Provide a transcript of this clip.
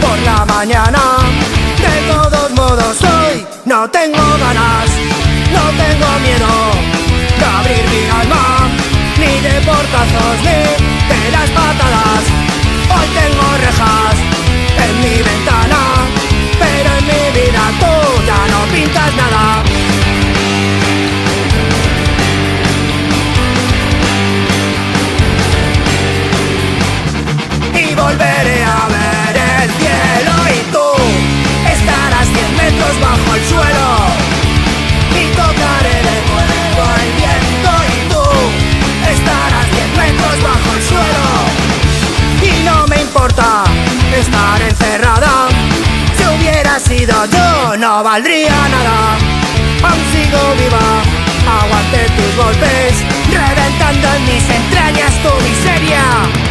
por la mañana. De todos modos hoy no tengo ganas, no tengo miedo de abrir mi alma, ni de portazos, ni de las patadas. Hoy tengo rejas en mi ventana, pero en mi vida tú ya no pintas nada. Y volveré a ver el cielo y tú estarás 100 metros bajo el suelo. Y tocaré de nuevo el viento y tú estarás 10 metros bajo el suelo. Y no me importa estar encerrada, si hubiera sido yo no valdría nada. Aún sigo viva, aguante tus golpes, reventando en mis entrañas tu miseria.